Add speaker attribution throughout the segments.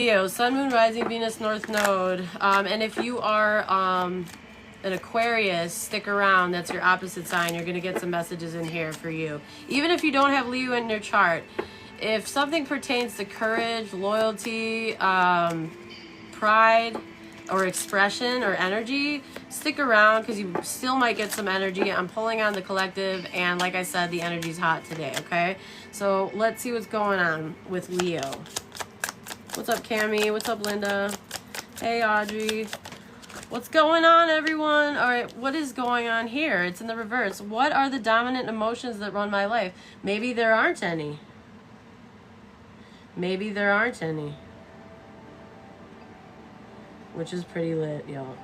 Speaker 1: Leo, Sun, Moon, Rising, Venus, North Node. And if you are an Aquarius, stick around. That's your opposite sign. You're going to get some messages in here for you. Even if you don't have Leo in your chart, if something pertains to courage, loyalty, pride, or expression or energy, stick around because you still might get some energy. I'm pulling on the collective, and like I said, the energy's hot today, okay? So let's see what's going on with Leo. What's up, Cammie? What's up, Linda? Hey, Audrey. What's going on, everyone? All right, what is going on here? It's in the reverse. What are the dominant emotions that run my life? Maybe there aren't any. Maybe there aren't any. Which is pretty lit, y'all.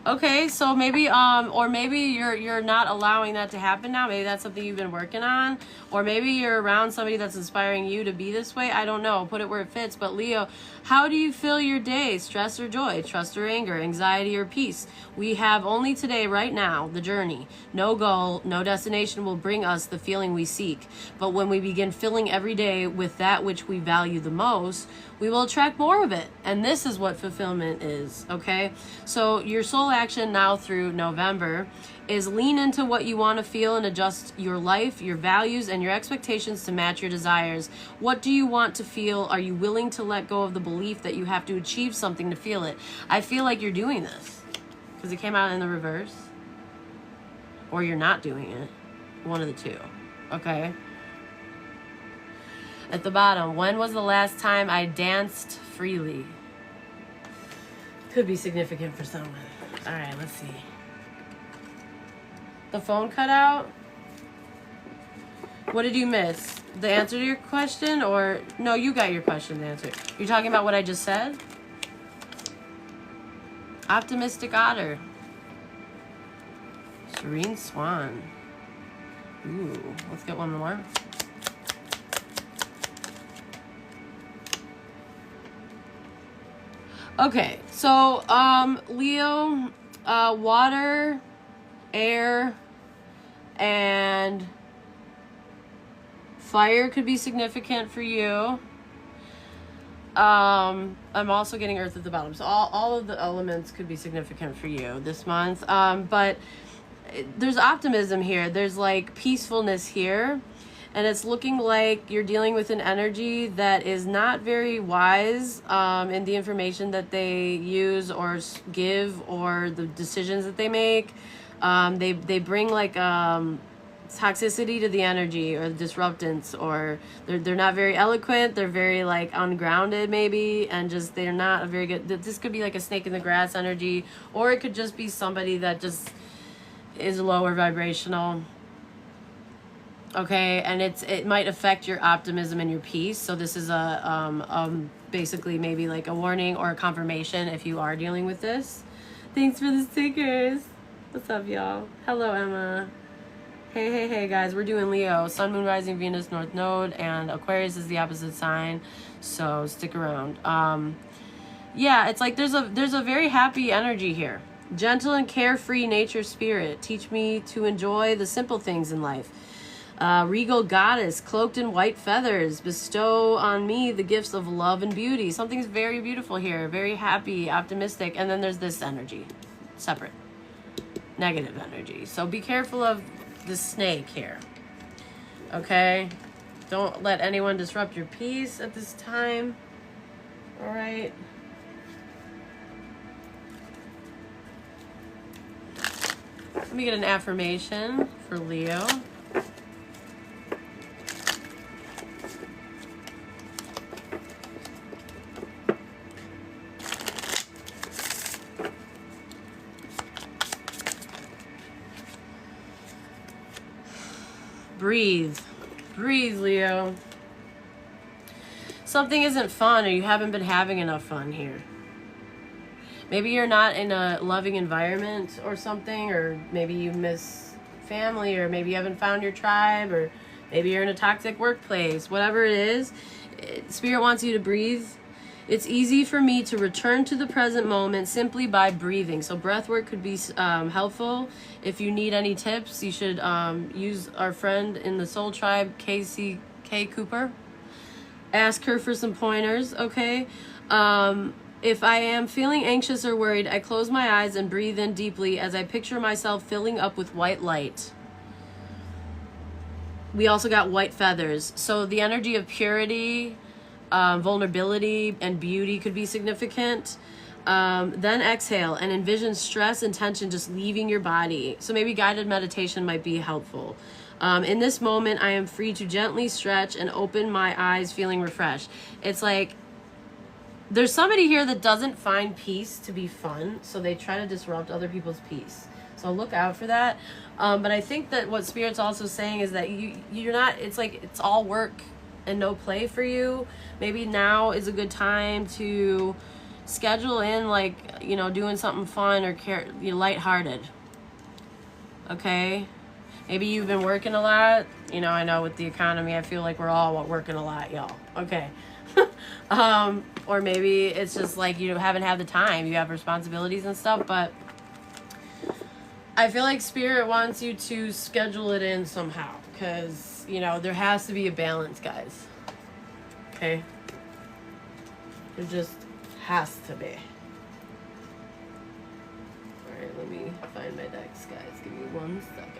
Speaker 1: Okay, so maybe or maybe you're not allowing that to happen now. Maybe that's something you've been working on, or maybe you're around somebody that's inspiring you to be this way. I don't know. Put it where it fits. But Leo, how do you fill your day? Stress or joy? Trust or anger? Anxiety or peace? We have only today, right now, the journey. No goal, no destination will bring us the feeling we seek. But when we begin filling every day with that which we value the most, we will attract more of it. And this is what fulfillment is, okay? So your soul action now through November is lean into what you want to feel and adjust your life, your values, and your expectations to match your desires. What do you want to feel? Are you willing to let go of the belief that you have to achieve something to feel it? I feel like you're doing this because it came out in the reverse, or you're not doing it. One of the two, okay? At the bottom, when was the last time I danced freely? Could be significant for someone. All right, let's see. The phone cut out? What did you miss? The answer to your question, or no, you got your question answered. You're talking about what I just said? Optimistic otter. Serene swan. Ooh, let's get one more. Okay, so Leo, water, air, and fire could be significant for you. I'm also getting earth at the bottom, so all of the elements could be significant for you this month. But there's optimism here. There's like peacefulness here. And it's looking like you're dealing with an energy that is not very wise in the information that they use or give, or the decisions that they make. They bring like toxicity to the energy, or disruptance, or they're not very eloquent. They're very like ungrounded maybe, and just they're not a very good. This could be like a snake in the grass energy, or it could just be somebody that just is lower vibrational. Okay, and it might affect your optimism and your peace. So this is a basically maybe like a warning or a confirmation if you are dealing with this. Thanks for the stickers. What's up, y'all? Hello, Emma. Hey, guys. We're doing Leo, Sun, Moon, Rising, Venus, North Node, and Aquarius is the opposite sign. So stick around. Yeah, it's like there's a very happy energy here. Gentle and carefree nature spirit. Teach me to enjoy the simple things in life. Regal goddess, cloaked in white feathers, bestow on me the gifts of love and beauty. Something's very beautiful here, very happy, optimistic. And then there's this energy, separate, negative energy. So be careful of the snake here, okay? Don't let anyone disrupt your peace at this time, all right? Let me get an affirmation for Leo. Breathe, Leo. Something isn't fun, or you haven't been having enough fun here. Maybe you're not in a loving environment or something, or maybe you miss family, or maybe you haven't found your tribe, or maybe you're in a toxic workplace. Whatever it is, Spirit wants you to breathe. It's easy for me to return to the present moment simply by breathing. So breath work could be helpful. If you need any tips, you should use our friend in the Soul Tribe, K. Cooper. Ask her for some pointers, okay? If I am feeling anxious or worried, I close my eyes and breathe in deeply as I picture myself filling up with white light. We also got white feathers. So the energy of purity, vulnerability, and beauty could be significant. Then exhale and envision stress and tension just leaving your body. So maybe guided meditation might be helpful. In this moment, I am free to gently stretch and open my eyes feeling refreshed. It's like there's somebody here that doesn't find peace to be fun, so they try to disrupt other people's peace. So look out for that. But I think that what Spirit's also saying is that you're not, it's like it's all work and no play for you. Maybe now is a good time to schedule in, like, you know, doing something fun or lighthearted. Okay? Maybe you've been working a lot. You know, I know with the economy, I feel like we're all working a lot, y'all. Okay. Or maybe it's just like you haven't had the time. You have responsibilities and stuff, but I feel like Spirit wants you to schedule it in somehow because, you know, there has to be a balance, guys. Okay? There just has to be. Alright, let me find my decks, guys. Give me 1 second here.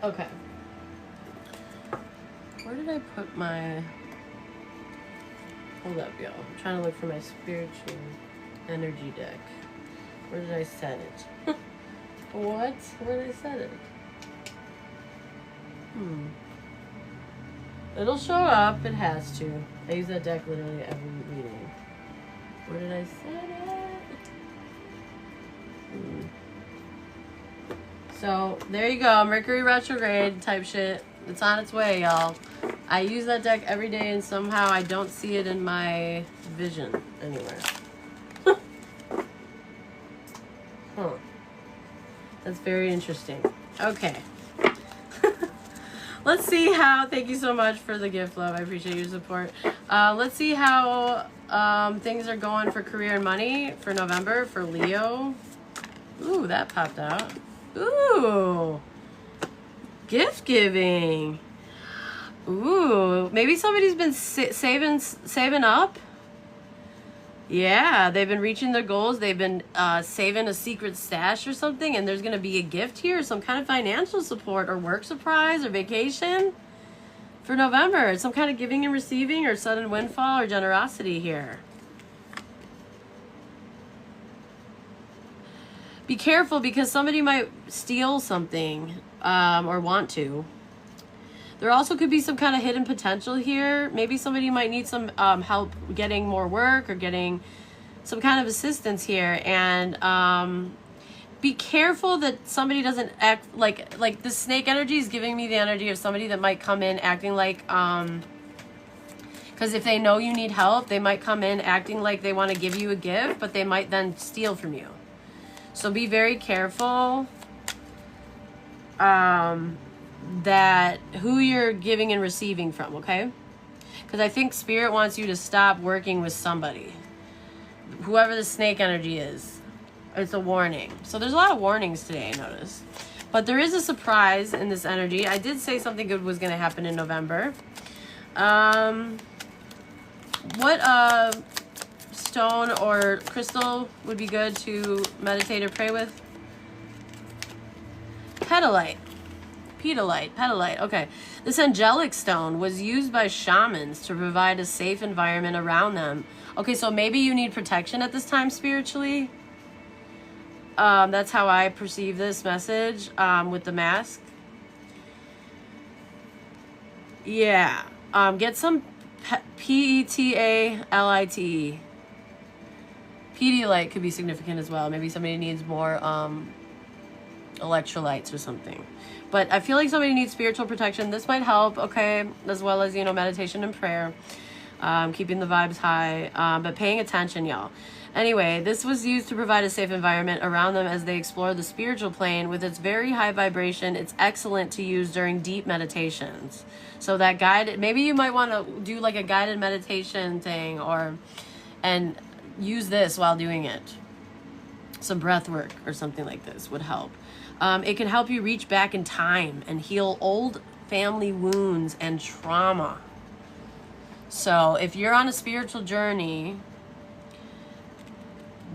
Speaker 1: Okay. Where did I put my... Hold up, y'all. I'm trying to look for my spiritual energy deck. Where did I set it? What? Where did I set it? It'll show up. It has to. I use that deck literally every reading. Where did I set it? So, there you go. Mercury retrograde type shit. It's on its way, y'all. I use that deck every day and somehow I don't see it in my vision anywhere. Huh. That's very interesting. Okay. Let's see how... Thank you so much for the gift, love. I appreciate your support. Let's see how things are going for career and money for November for Leo. Ooh, that popped out. Ooh, gift giving. Ooh, maybe somebody's been saving up. Yeah, they've been reaching their goals. They've been saving a secret stash or something, and there's gonna be a gift here, some kind of financial support or work surprise or vacation for November. Some kind of giving and receiving or sudden windfall or generosity here. Be careful because somebody might steal something or want to. There also could be some kind of hidden potential here. Maybe somebody might need some help getting more work or getting some kind of assistance here. And be careful that somebody doesn't act like the snake energy is giving me the energy of somebody that might come in acting like... because if they know you need help, they might come in acting like they want to give you a gift, but they might then steal from you. So be very careful that who you're giving and receiving from, okay? Because I think Spirit wants you to stop working with somebody. Whoever the snake energy is. It's a warning. So there's a lot of warnings today, I noticed. But there is a surprise in this energy. I did say something good was going to happen in November. What stone or crystal would be good to meditate or pray with? Petalite. Petalite. Okay. This angelic stone was used by shamans to provide a safe environment around them. Okay, so maybe you need protection at this time spiritually. That's how I perceive this message with the mask. Yeah. Get some Petalite. Pedialyte could be significant as well. Maybe somebody needs more electrolytes or something. But I feel like somebody needs spiritual protection. This might help, okay, as well as, meditation and prayer. keeping the vibes high, but paying attention, y'all. Anyway, this was used to provide a safe environment around them as they explore the spiritual plane. With its very high vibration, it's excellent to use during deep meditations. So that guided, maybe you might want to do like a guided meditation thing, and use this while doing it. Some breath work or something like this would help. It can help you reach back in time and heal old family wounds and trauma. So if you're on a spiritual journey,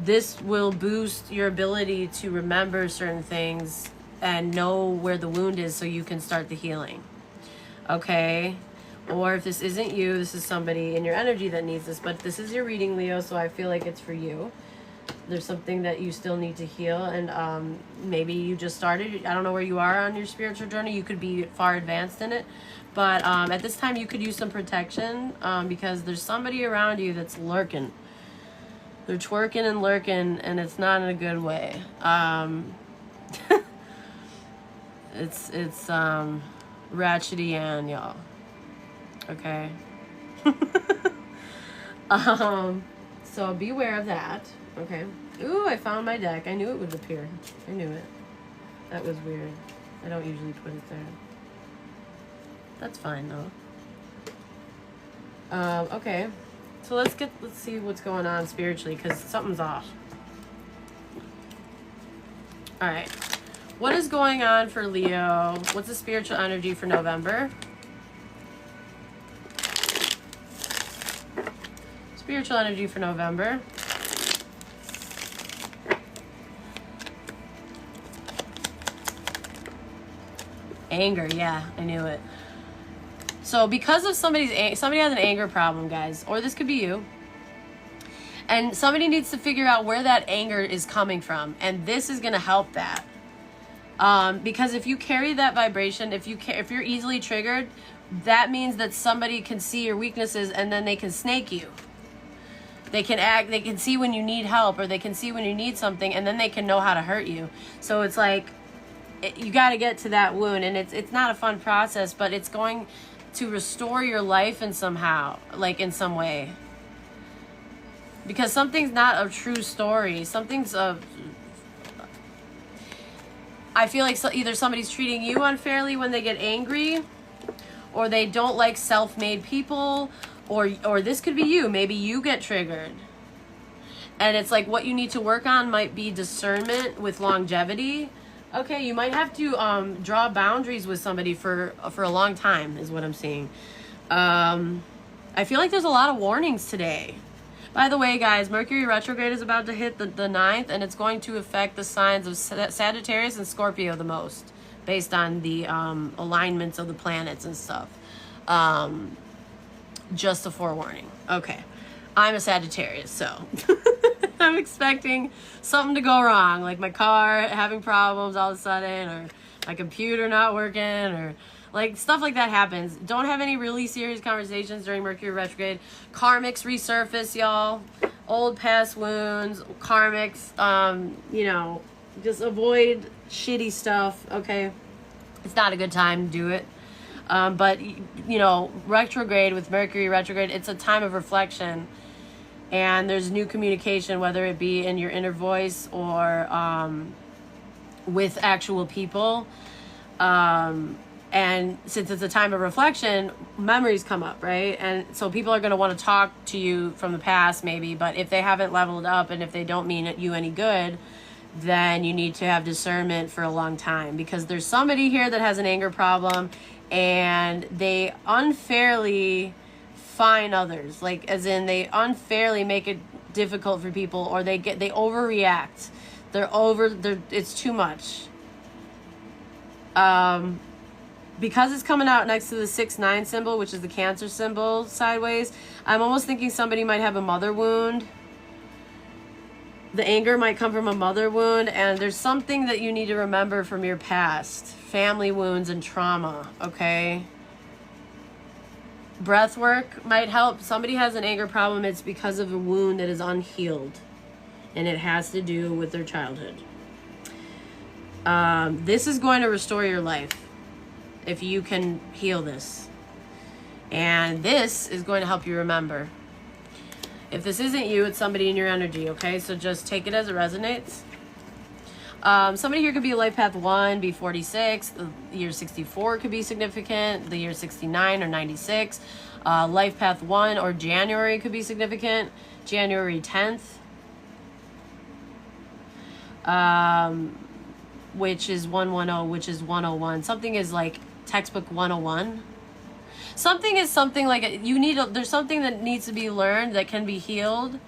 Speaker 1: this will boost your ability to remember certain things and know where the wound is so you can start the healing. Okay? Or if this isn't you, this is somebody in your energy that needs this. But this is your reading, Leo, so I feel like it's for you. There's something that you still need to heal, and maybe you just started. I don't know where you are on your spiritual journey. You could be far advanced in it. But at this time, you could use some protection because there's somebody around you that's lurking. They're twerking and lurking, and it's not in a good way. It's ratchety Ann, y'all. Okay. So beware of that. Okay. Ooh, I found my deck. I knew it would appear. I knew it. That was weird. I don't usually put it there. That's fine though. Okay. So let's see what's going on spiritually, because something's off. All right. What is going on for Leo? What's the spiritual energy for November? Spiritual energy for November. Anger, yeah, I knew it. So because of somebody has an anger problem, guys, or this could be you, and somebody needs to figure out where that anger is coming from, and this is going to help that. Because if you carry that vibration, if you're easily triggered, that means that somebody can see your weaknesses and then they can snake you. They can see when you need help, or they can see when you need something, and then they can know how to hurt you. So it's like, you got to get to that wound, and it's not a fun process, but it's going to restore your life in somehow, like in some way. Because something's not a true story. I feel like either somebody's treating you unfairly when they get angry, or they don't like self-made people, or this could be you. Maybe you get triggered. And it's like what you need to work on might be discernment with longevity. Okay, you might have to draw boundaries with somebody for a long time, is what I'm seeing. I feel like there's a lot of warnings today. By the way, guys, Mercury retrograde is about to hit the 9th, and it's going to affect the signs of Sagittarius and Scorpio the most, based on the alignments of the planets and stuff. Just a forewarning. Okay. I'm a Sagittarius, so I'm expecting something to go wrong, like my car having problems all of a sudden, or my computer not working, or like stuff like that happens. Don't have any really serious conversations during Mercury retrograde. Karmics resurface, y'all. Old past wounds, karmics, just avoid shitty stuff, okay? It's not a good time to do it. But, retrograde, with Mercury retrograde, it's a time of reflection. And there's new communication, whether it be in your inner voice or with actual people. And since it's a time of reflection, memories come up, right? And so people are going to want to talk to you from the past, maybe. But if they haven't leveled up and if they don't mean you any good, then you need to have discernment for a long time. Because there's somebody here that has an anger problem, and they unfairly fine others, like as in they unfairly make it difficult for people, or they overreact. It's too much. Because it's coming out next to the 6-9 symbol, which is the Cancer symbol sideways, I'm almost thinking somebody might have a mother wound. The anger might come from a mother wound, and there's something that you need to remember from your past. Family wounds and trauma, okay? Breath work might help. Somebody has an anger problem, it's because of a wound that is unhealed, and it has to do with their childhood. This is going to restore your life if you can heal this. And this is going to help you remember. If this isn't you, it's somebody in your energy, okay? So just take it as it resonates. Somebody here could be a life path 1, be 46. The year 64 could be significant. The year 69 or 96. Life path 1 or January could be significant. January 10th. Which is 110, which is 101. Something is like textbook 101. Something is something like there's something that needs to be learned that can be healed,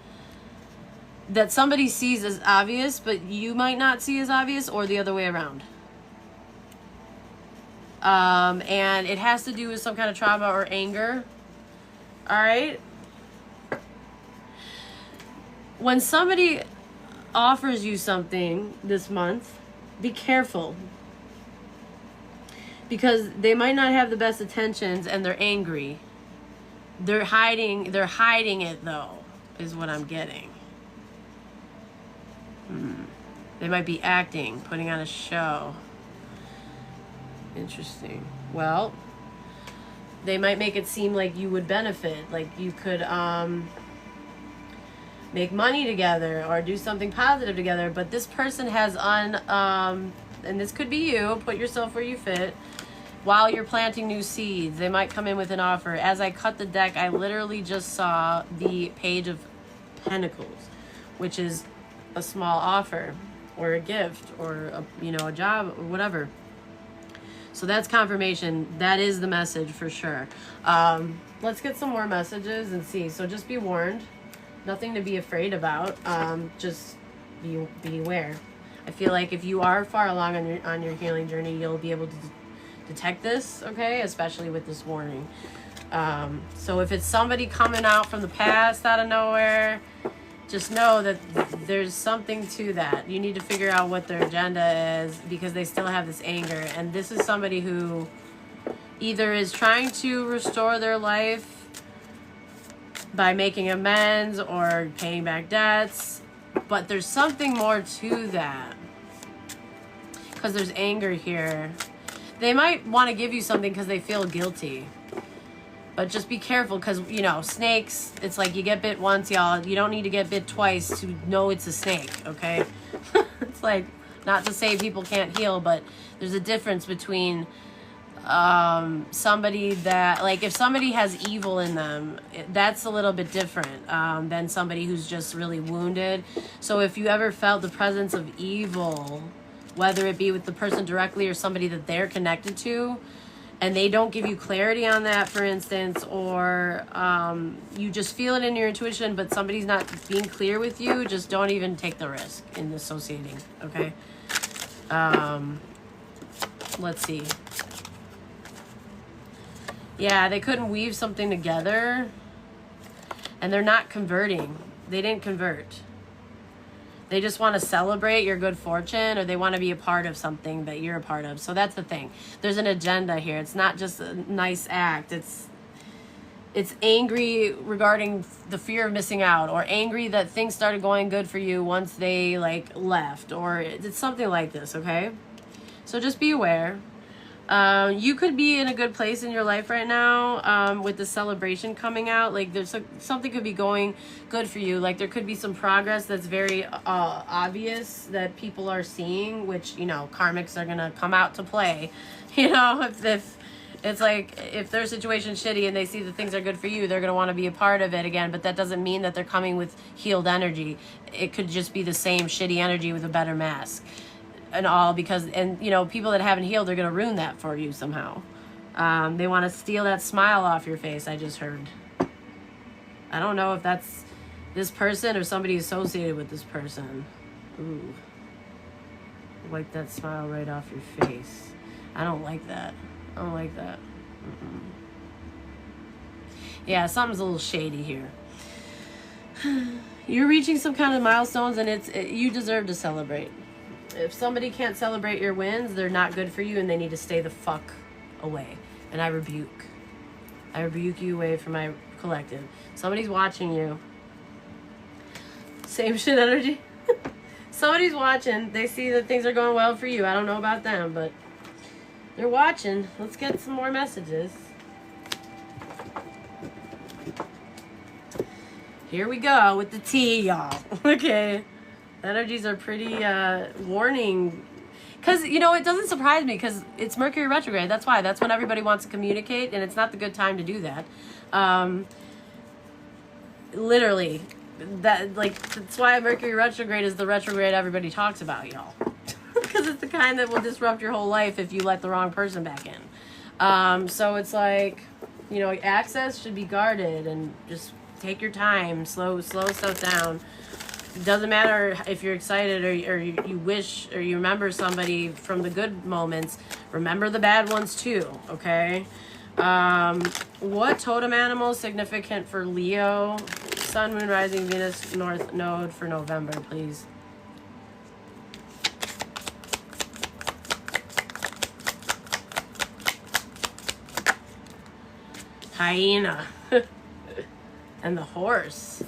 Speaker 1: that somebody sees as obvious, but you might not see as obvious, or the other way around. And it has to do with some kind of trauma or anger. All right. When somebody offers you something this month, be careful. Because they might not have the best intentions and they're angry. They're hiding it though, is what I'm getting. They might be acting, putting on a show. Interesting. Well, they might make it seem like you would benefit, like you could make money together or do something positive together, but this person has and this could be you, put yourself where you fit, while you're planting new seeds. They might come in with an offer. As I cut the deck, I literally just saw the Page of Pentacles, which is a small offer or a gift or a job or whatever. So that's confirmation. That is the message for sure. Let's get some more messages and see. So just be warned. Nothing to be afraid about. Just be aware. I feel like if you are far along on your healing journey, you'll be able to detect this, okay? Especially with this warning. So if it's somebody coming out from the past out of nowhere, just know that there's something to that. You need to figure out what their agenda is, because they still have this anger. And this is somebody who either is trying to restore their life by making amends or paying back debts, but there's something more to that, because there's anger here. They might want to give you something because they feel guilty, but just be careful, because snakes, it's like you get bit once, y'all. You don't need to get bit twice to know it's a snake, okay? It's like, not to say people can't heal, but there's a difference between somebody that, like, if somebody has evil in them, that's a little bit different than somebody who's just really wounded. So if you ever felt the presence of evil, whether it be with the person directly or somebody that they're connected to, and they don't give you clarity on that, for instance, or you just feel it in your intuition, but somebody's not being clear with you, just don't even take the risk in associating, okay? Let's see. Yeah, they couldn't weave something together, and they're not converting. They didn't convert. They just want to celebrate your good fortune, or they want to be a part of something that you're a part of. So that's the thing. There's an agenda here. It's not just a nice act. It's angry regarding the fear of missing out, or angry that things started going good for you once they left, or it's something like this, okay? So just be aware. You could be in a good place in your life right now with the celebration coming out. Like there's something could be going good for you. Like there could be some progress that's very obvious that people are seeing, which, karmics are going to come out to play. If it's like, if their situation's shitty and they see that things are good for you, they're going to want to be a part of it again. But that doesn't mean that they're coming with healed energy. It could just be the same shitty energy with a better mask. And all because people that haven't healed, they're going to ruin that for you somehow. They want to steal that smile off your face, I just heard. I don't know if that's this person or somebody associated with this person. Ooh. Wipe that smile right off your face. I don't like that. I don't like that. Yeah, something's a little shady here. You're reaching some kind of milestones, and you deserve to celebrate. If somebody can't celebrate your wins, they're not good for you, and they need to stay the fuck away. And I rebuke you away from my collective. Somebody's watching you. Same shit energy. Somebody's watching. They see that things are going well for you. I don't know about them, but they're watching. Let's get some more messages. Here we go with the tea, y'all. Okay. The energies are pretty warning. Because, you know, it doesn't surprise me because it's Mercury retrograde. That's why. That's when everybody wants to communicate, and it's not the good time to do that. Literally. That's why Mercury retrograde is the retrograde everybody talks about, y'all. Because it's the kind that will disrupt your whole life if you let the wrong person back in. So it's like, you know, access should be guarded and just take your time, slow stuff down. It doesn't matter if you're excited or you wish or you remember somebody from the good moments. Remember the bad ones too, okay? What totem animal is significant for Leo? Sun, Moon, Rising, Venus, North Node for November, please. Hyena. And the horse.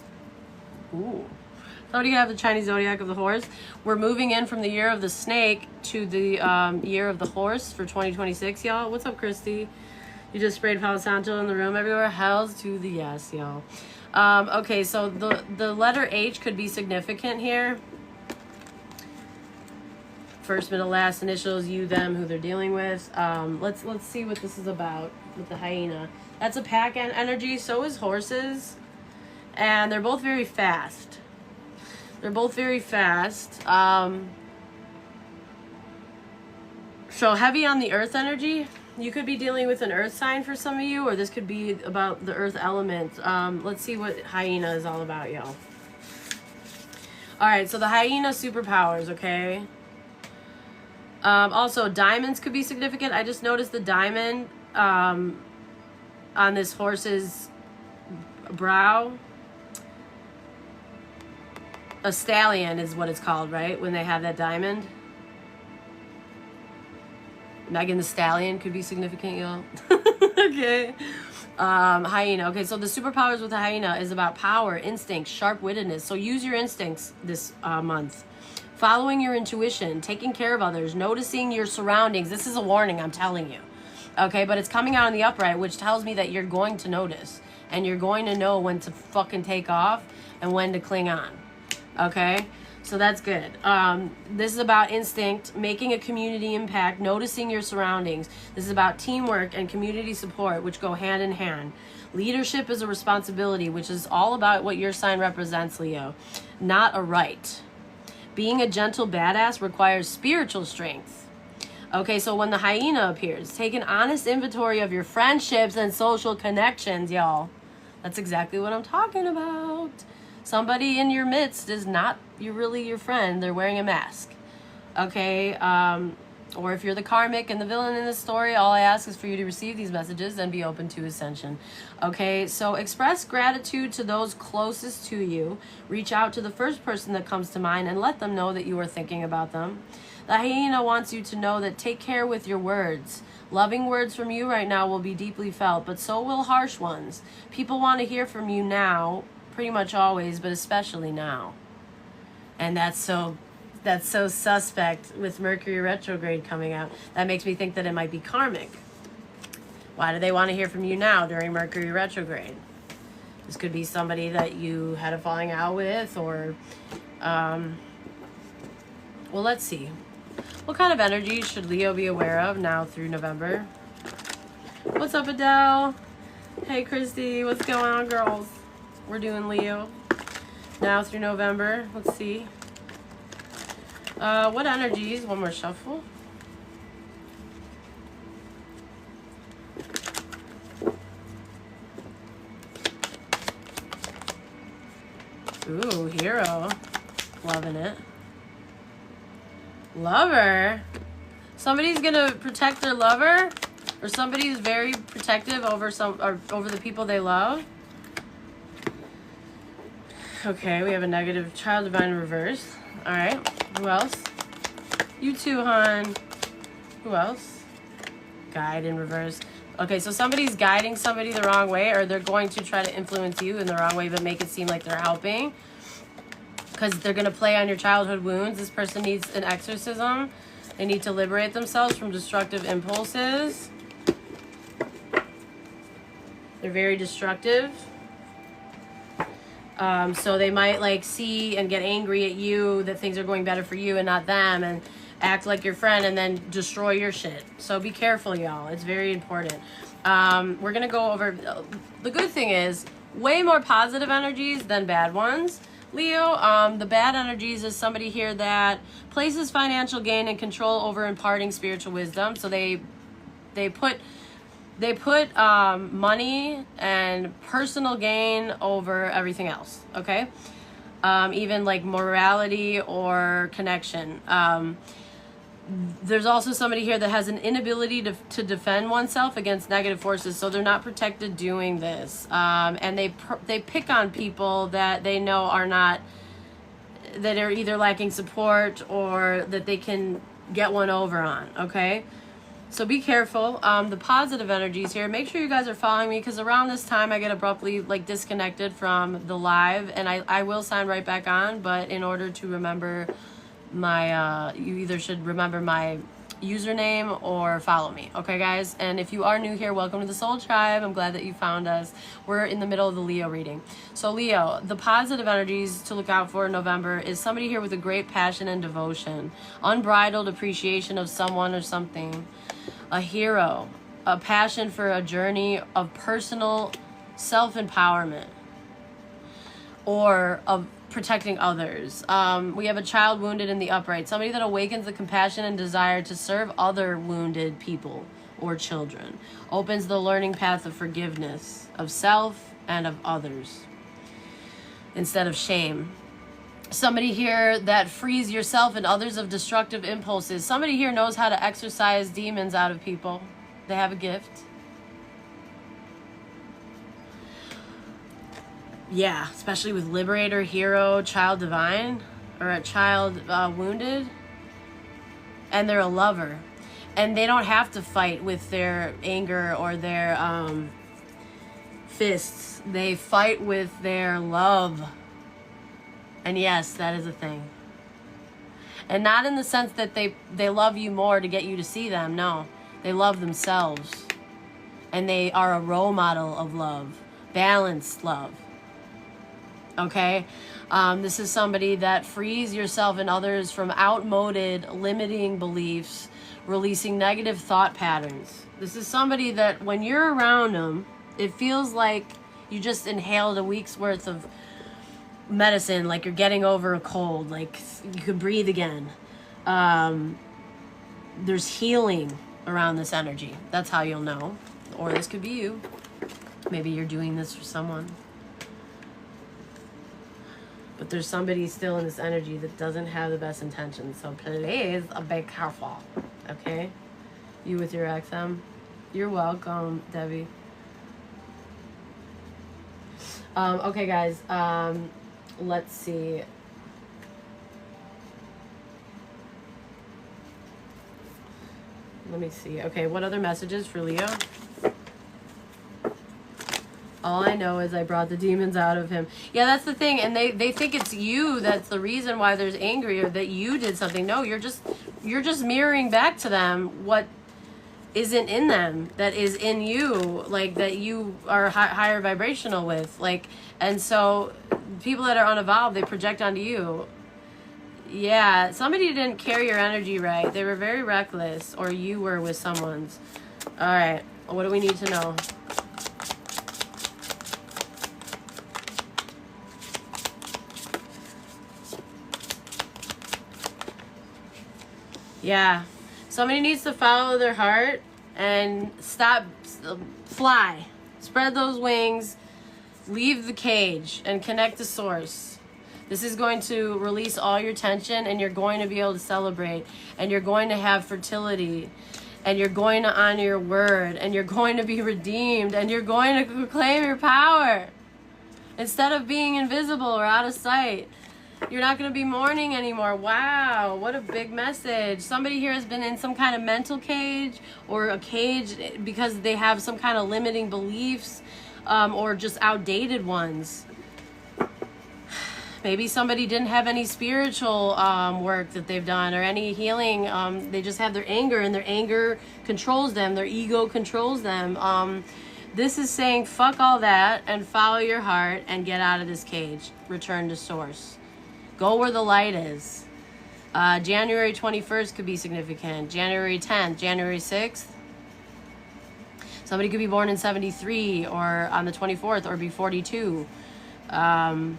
Speaker 1: Ooh. So do you have the Chinese zodiac of the horse? We're moving in from the year of the snake to the year of the horse for 2026, y'all. What's up, Christy? You just sprayed Palo Santo in the room everywhere. Hells to the yes, y'all. Okay, so the letter H could be significant here. First, middle, last initials, you, them, who they're dealing with. Let's see what this is about with the hyena. That's a pack energy. So is horses, and they're both very fast. They're both very fast. So heavy on the earth energy. You could be dealing with an earth sign for some of you, or this could be about the earth element. Let's see what hyena is all about, y'all. All right, so the hyena superpowers, okay? Also, diamonds could be significant. I just noticed the diamond on this horse's brow. A stallion is what it's called, right? When they have that diamond. Megan the Stallion could be significant, y'all. Okay. Hyena. Okay, so the superpowers with the hyena is about power, instinct, sharp-wittedness. So use your instincts this month. Following your intuition, taking care of others, noticing your surroundings. This is a warning, I'm telling you. Okay, but it's coming out in the upright, which tells me that you're going to notice. And you're going to know when to fucking take off and when to cling on. Okay? So that's good. This is about instinct, making a community impact, noticing your surroundings. This is about teamwork and community support, which go hand in hand. Leadership is a responsibility, which is all about what your sign represents, Leo, not a right. Being a gentle badass requires spiritual strength. Okay, so when the hyena appears, take an honest inventory of your friendships and social connections, y'all. That's exactly what I'm talking about. Somebody in your midst is not really your friend. They're wearing a mask. Okay, or if you're the karmic and the villain in this story, all I ask is for you to receive these messages and be open to ascension. Okay, so express gratitude to those closest to you. Reach out to the first person that comes to mind and let them know that you are thinking about them. The hyena wants you to know that take care with your words. Loving words from you right now will be deeply felt, but so will harsh ones. People want to hear from you now, pretty much always, but especially now. And that's so suspect with Mercury retrograde coming out. That makes me think that it might be karmic. Why do they want to hear from you now during Mercury retrograde? This could be somebody that you had a falling out with, or well, let's see. What kind of energy should Leo be aware of now through November? What's up, Adele? Hey, Christy. What's going on, girls? We're doing Leo now through November. Let's see. What energies? One more shuffle. Ooh, hero. Loving it. Lover. Somebody's gonna protect their lover, or somebody's very protective over over the people they love. Okay, we have a negative child divine reverse. All right. Who else? You too, hon. Who else? Guide in reverse. Okay, so somebody's guiding somebody the wrong way, or they're going to try to influence you in the wrong way, but make it seem like they're helping. Because they're going to play on your childhood wounds. This person needs an exorcism. They need to liberate themselves from destructive impulses. They're very destructive. So they might like see and get angry at you that things are going better for you and not them, and act like your friend and then destroy your shit. So be careful, y'all. It's very important. We're gonna go over, the good thing is way more positive energies than bad ones, Leo. The bad energies is somebody here that places financial gain and control over imparting spiritual wisdom. So they put money and personal gain over everything else. Okay. Even like morality or connection. There's also somebody here that has an inability to defend oneself against negative forces, so they're not protected doing this. And they pick on people that they know are not, that are either lacking support or that they can get one over on, okay? So be careful. The positive energies here, make sure you guys are following me, because around this time I get abruptly like disconnected from the live, and I will sign right back on, but in order to remember my you either should remember my username or follow me, okay guys? And if you are new here, welcome to the Soul Tribe. I'm glad that you found us. We're in the middle of the Leo reading. So Leo, the positive energies to look out for in November is somebody here with a great passion and devotion, unbridled appreciation of someone or something, a hero, a passion for a journey of personal self-empowerment or of protecting others. We have a child wounded in the upright, somebody that awakens the compassion and desire to serve other wounded people or children, opens the learning path of forgiveness of self and of others instead of shame. Somebody here that frees yourself and others of destructive impulses. Somebody here knows how to exorcise demons out of people. They have a gift. Yeah, especially with liberator, hero, child divine, or a child wounded. And they're a lover. And they don't have to fight with their anger or their fists. They fight with their love. And yes, that is a thing. And not in the sense that they love you more to get you to see them. No, they love themselves. And they are a role model of love. Balanced love. Okay, this is somebody that frees yourself and others from outmoded, limiting beliefs, releasing negative thought patterns. This is somebody that when you're around them, it feels like you just inhaled a week's worth of medicine, like you're getting over a cold, like you can breathe again. There's healing around this energy. That's how you'll know. Or this could be you. Maybe you're doing this for someone. But there's somebody still in this energy that doesn't have the best intentions. So please be careful. Okay? You with your XM. You're welcome, Debbie. Okay, guys. Let's see. Let me see. Okay, what other messages for Leo? All I know is I brought the demons out of him. Yeah, that's the thing. And they think it's you that's the reason why there's angry or that you did something. No, you're just mirroring back to them what isn't in them that is in you, like that you are higher vibrational with. Like, and so people that are unevolved, they project onto you. Yeah, somebody didn't carry your energy right. They were very reckless, or you were with someone's. All right, what do we need to know? Yeah, somebody needs to follow their heart and stop, fly, spread those wings, leave the cage and connect to source. This is going to release all your tension, and you're going to be able to celebrate, and you're going to have fertility, and you're going to honor your word, and you're going to be redeemed, and you're going to claim your power instead of being invisible or out of sight. You're not going to be mourning anymore. Wow, what a big message. Somebody here has been in some kind of mental cage or a cage because they have some kind of limiting beliefs or just outdated ones. Maybe somebody didn't have any spiritual work that they've done or any healing. They just have their anger, and their anger controls them. Their ego controls them. This is saying fuck all that and follow your heart and get out of this cage. Return to source. Go where the light is. January 21st could be significant. January 10th, January 6th. Somebody could be born in 73 or on the 24th or be 42. Life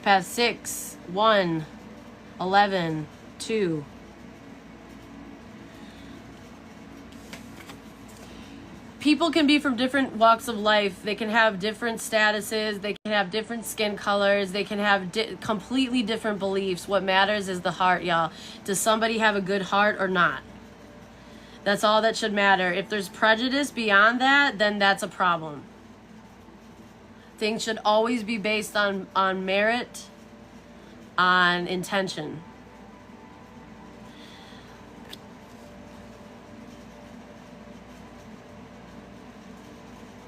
Speaker 1: path 6, 1, 11, 2. People can be from different walks of life. They can have different statuses. They can have different skin colors. They can have completely different beliefs. What matters is the heart, y'all. Does somebody have a good heart or not? That's all that should matter. If there's prejudice beyond that, then that's a problem. Things should always be based on merit, on intention.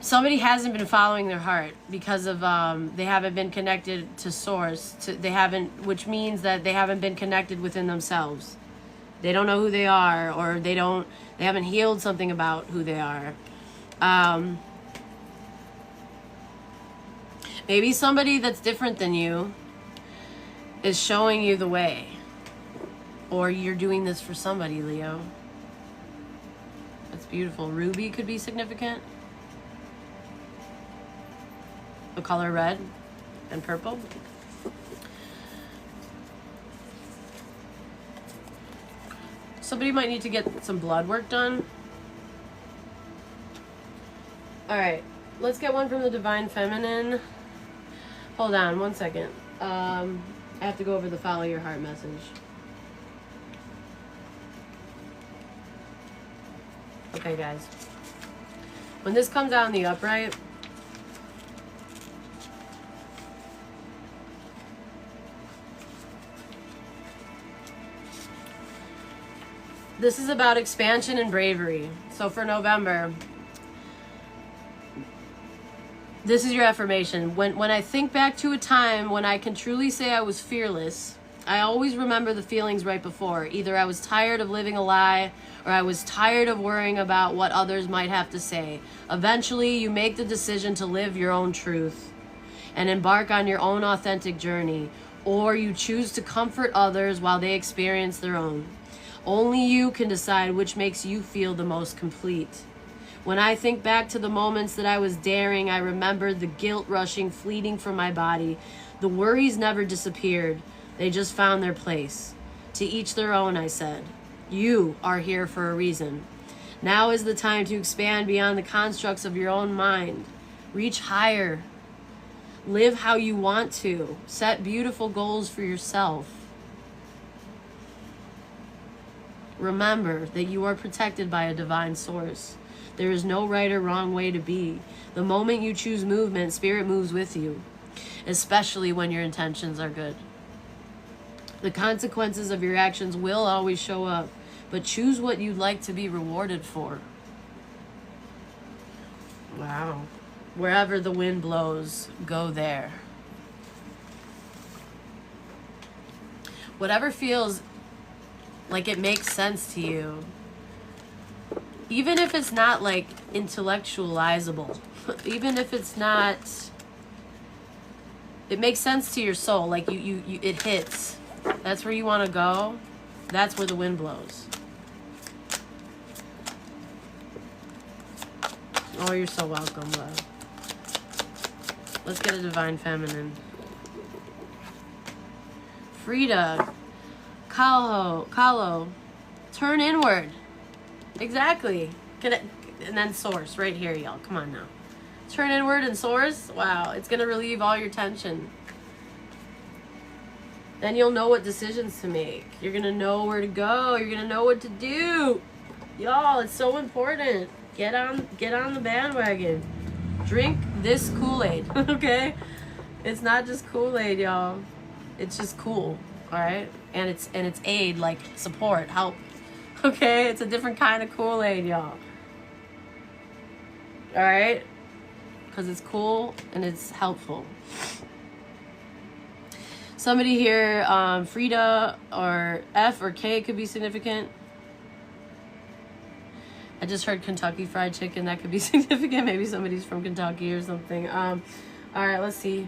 Speaker 1: Somebody hasn't been following their heart because of they haven't been connected to source. Which means that they haven't been connected within themselves. They don't know who they are, or they haven't healed something about who they are. Maybe somebody that's different than you is showing you the way, or you're doing this for somebody, Leo. That's beautiful. Ruby could be significant. The color red and purple. Somebody might need to get some blood work done. All right, let's get one from the Divine Feminine. Hold on one second. I have to go over the follow your heart message. Okay, guys. When this comes out in the upright, this is about expansion and bravery. So for November, this is your affirmation. When I think back to a time when I can truly say I was fearless, I always remember the feelings right before. Either I was tired of living a lie, or I was tired of worrying about what others might have to say. Eventually, you make the decision to live your own truth and embark on your own authentic journey, or you choose to comfort others while they experience their own. Only you can decide which makes you feel the most complete. When I think back to the moments that I was daring, I remember the guilt rushing, fleeting from my body. The worries never disappeared. They just found their place. To each their own, I said. You are here for a reason. Now is the time to expand beyond the constructs of your own mind. Reach higher. Live how you want to. Set beautiful goals for yourself. Remember that you are protected by a divine source. There is no right or wrong way to be. The moment you choose movement, spirit moves with you, especially when your intentions are good. The consequences of your actions will always show up, but choose what you'd like to be rewarded for. Wow. Wherever the wind blows, go there. Whatever feels like it makes sense to you, even if it's not like intellectualizable, even if it's not, it makes sense to your soul, like you it hits. That's where you want to go. That's where the wind blows. Oh, you're so welcome, love. Let's get a Divine Feminine. Frida, Kahlo, turn inward. Exactly. And then source right here, y'all. Come on now. Turn inward and source. Wow, it's going to relieve all your tension. Then you'll know what decisions to make. You're going to know where to go. You're going to know what to do. Y'all, it's so important. Get on the bandwagon. Drink this Kool-Aid, okay? It's not just Kool-Aid, y'all. It's just cool, all right? And it's aid, like support, help. Okay? It's a different kind of Kool-Aid, y'all. All right? Because it's cool and it's helpful. Somebody here, Frida or F or K could be significant. I just heard Kentucky Fried Chicken. That could be significant. Maybe somebody's from Kentucky or something. All right, let's see.